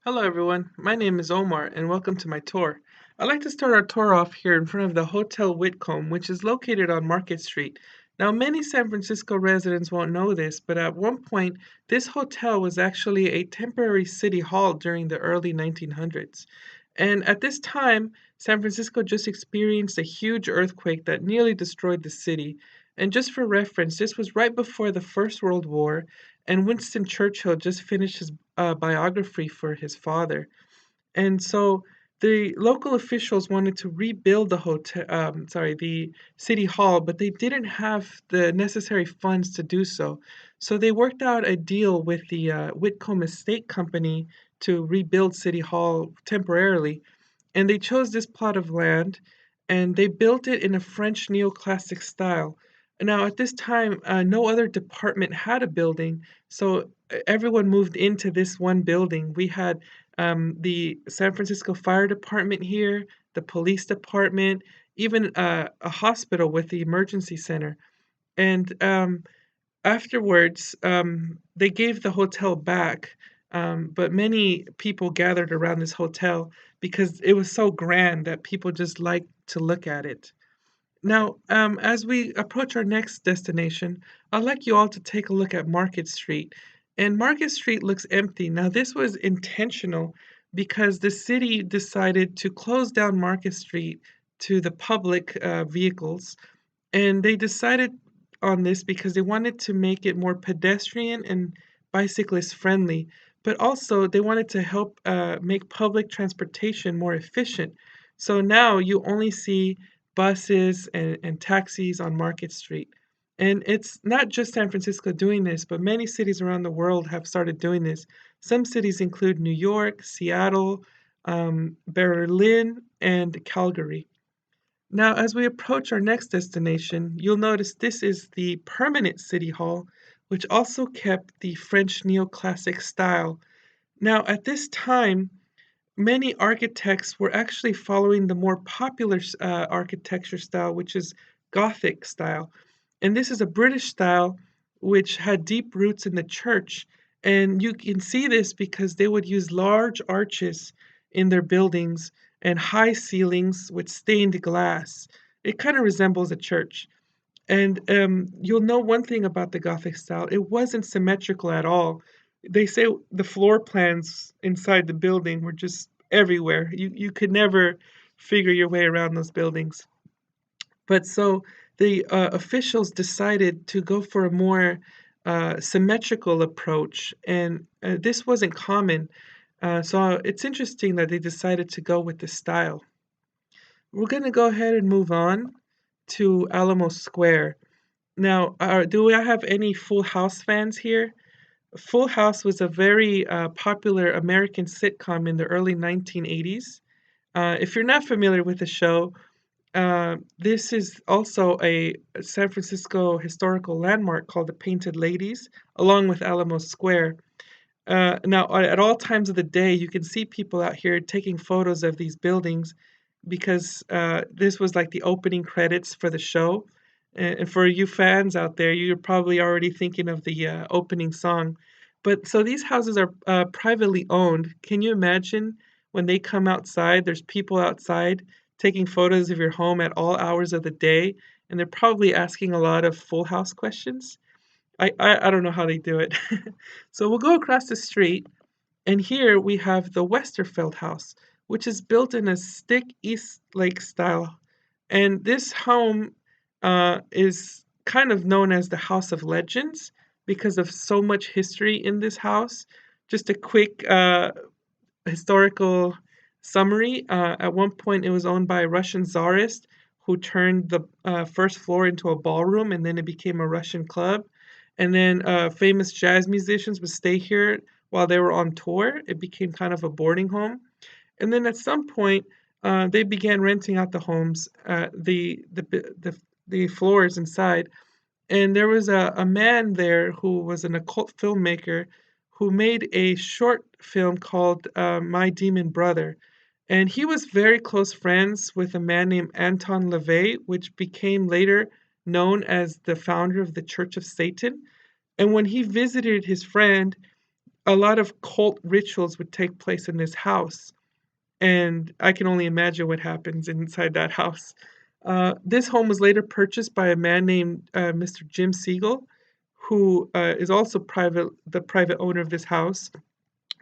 Hello, everyone. My name is Omar, and welcome to my tour. I'd like to start our tour off here in front of the Hotel Whitcomb, which is located on Market Street. Now, many San Francisco residents won't know this, but at one point, this hotel was actually a temporary city hall during the early 1900s. And at this time, San Francisco just experienced a huge earthquake that nearly destroyed the city. And just for reference, this was right before the First World War, and Winston Churchill just finished his biography for his father. And so the local officials wanted to rebuild the city hall, but they didn't have the necessary funds to do so. So they worked out a deal with the Whitcomb Estate Company to rebuild City Hall temporarily, and they chose this plot of land and they built it in a French neoclassic style. Now, at this time, no other department had a building, so everyone moved into this one building. We had the San Francisco Fire Department here, the police department, even a hospital with the emergency center. And afterwards, they gave the hotel back, but many people gathered around this hotel because it was so grand that people just liked to look at it. Now, as we approach our next destination, I'd like you all to take a look at Market Street. And Market Street looks empty. Now, this was intentional because the city decided to close down Market Street to the public vehicles, and they decided on this because they wanted to make it more pedestrian and bicyclist friendly, but also they wanted to help make public transportation more efficient. So now you only see buses and taxis on Market Street. And it's not just San Francisco doing this, but many cities around the world have started doing this. Some cities include New York, Seattle, Berlin, and Calgary. Now, as we approach our next destination, you'll notice this is the permanent city hall, which also kept the French neoclassic style. Now, at this time, many architects were actually following the more popular architecture style, which is Gothic style. And this is a British style which had deep roots in the church. And you can see this because they would use large arches in their buildings and high ceilings with stained glass. It kind of resembles a church. And you'll know one thing about the Gothic style, it wasn't symmetrical at all. They say the floor plans inside the building were just everywhere. You could never figure your way around those buildings. But so the officials decided to go for a more symmetrical approach, and this wasn't common. So it's interesting that they decided to go with this style. We're going to go ahead and move on to Alamo Square. Now, do I have any Full House fans here? Full House was a very popular American sitcom in the early 1980s. If you're not familiar with the show, this is also a San Francisco historical landmark called the Painted Ladies, along with Alamo Square. Now, at all times of the day, you can see people out here taking photos of these buildings because this was like the opening credits for the show. And for you fans out there, you're probably already thinking of the opening song. But so these houses are privately owned. Can you imagine when they come outside? There's people outside taking photos of your home at all hours of the day, and they're probably asking a lot of Full House questions. I don't know how they do it. So we'll go across the street, and here we have the Westerfeld House, which is built in a stick East Lake style. And this home is kind of known as the House of Legends because of so much history in this house. Just a quick historical summary. At one point, it was owned by a Russian czarist who turned the first floor into a ballroom, and then it became a Russian club. And then famous jazz musicians would stay here while they were on tour. It became kind of a boarding home. And then at some point, they began renting out the homes, the floors inside. And there was a man there who was an occult filmmaker who made a short film called My Demon Brother. And he was very close friends with a man named Anton LaVey, which became later known as the founder of the Church of Satan. And when he visited his friend, a lot of cult rituals would take place in this house, and I can only imagine what happens inside that house. This home was later purchased by a man named Mr. Jim Siegel, who is also the private owner of this house.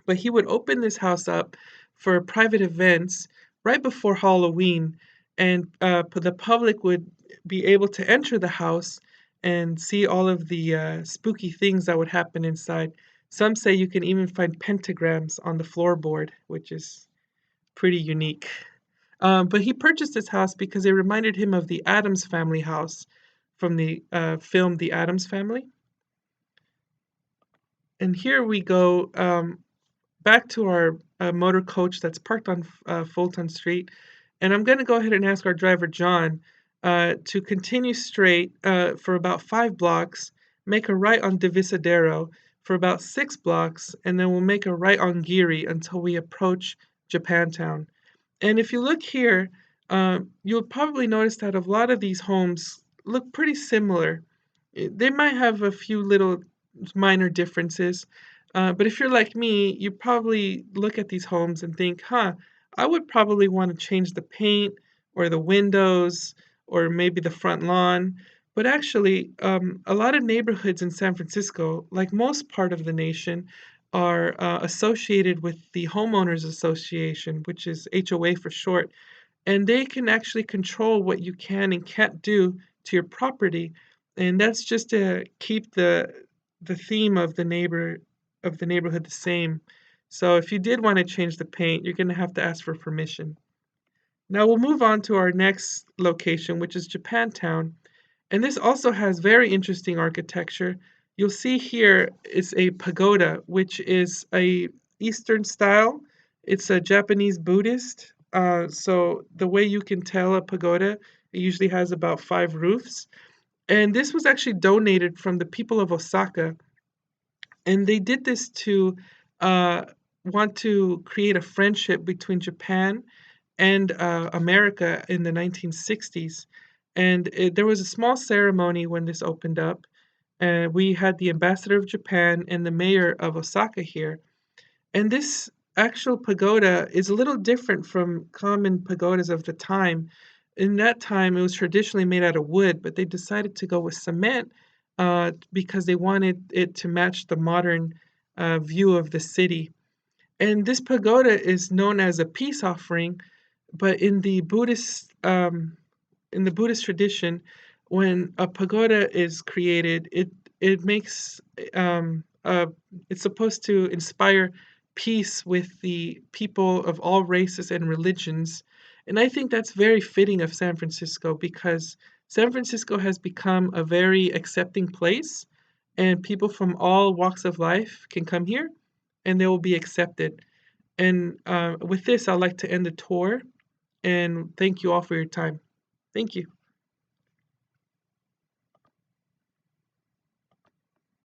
But he would open this house up for private events right before Halloween, and the public would be able to enter the house and see all of the spooky things that would happen inside. Some say you can even find pentagrams on the floorboard, which is pretty unique. But he purchased this house because it reminded him of the Addams Family house from the film The Addams Family. And here we go. Back to our motor coach that's parked on Fulton Street. And I'm going to go ahead and ask our driver, John, to continue straight for about 5 blocks, make a right on Divisadero for about 6 blocks, and then we'll make a right on Geary until we approach Japantown. And if you look here, you'll probably notice that a lot of these homes look pretty similar. They might have a few little minor differences, but if you're like me, you probably look at these homes and think, huh, I would probably want to change the paint or the windows or maybe the front lawn. But actually, a lot of neighborhoods in San Francisco, like most part of the nation, are associated with the Homeowners Association, which is HOA for short, and they can actually control what you can and can't do to your property, and that's just to keep the theme of the neighborhood the same. So if you did want to change the paint, you're going to have to ask for permission. Now we'll move on to our next location, which is Japantown. And this also has very interesting architecture. You'll see here is a pagoda, which is a Eastern style. It's a Japanese Buddhist. So the way you can tell a pagoda, it usually has about 5 roofs. And this was actually donated from the people of Osaka, and they did this to uh, want to create a friendship between Japan and America in the 1960s. And there was a small ceremony when this opened up. And we had the ambassador of Japan and the mayor of Osaka here. And this actual pagoda is a little different from common pagodas of the time. In that time, it was traditionally made out of wood, but they decided to go with cement because they wanted it to match the modern view of the city. And this pagoda is known as a peace offering, but in the Buddhist tradition, when a pagoda is created, it makes it's supposed to inspire peace with the people of all races and religions. And I think that's very fitting of San Francisco because San Francisco has become a very accepting place, and people from all walks of life can come here and they will be accepted. And with this, I'd like to end the tour and thank you all for your time. Thank you.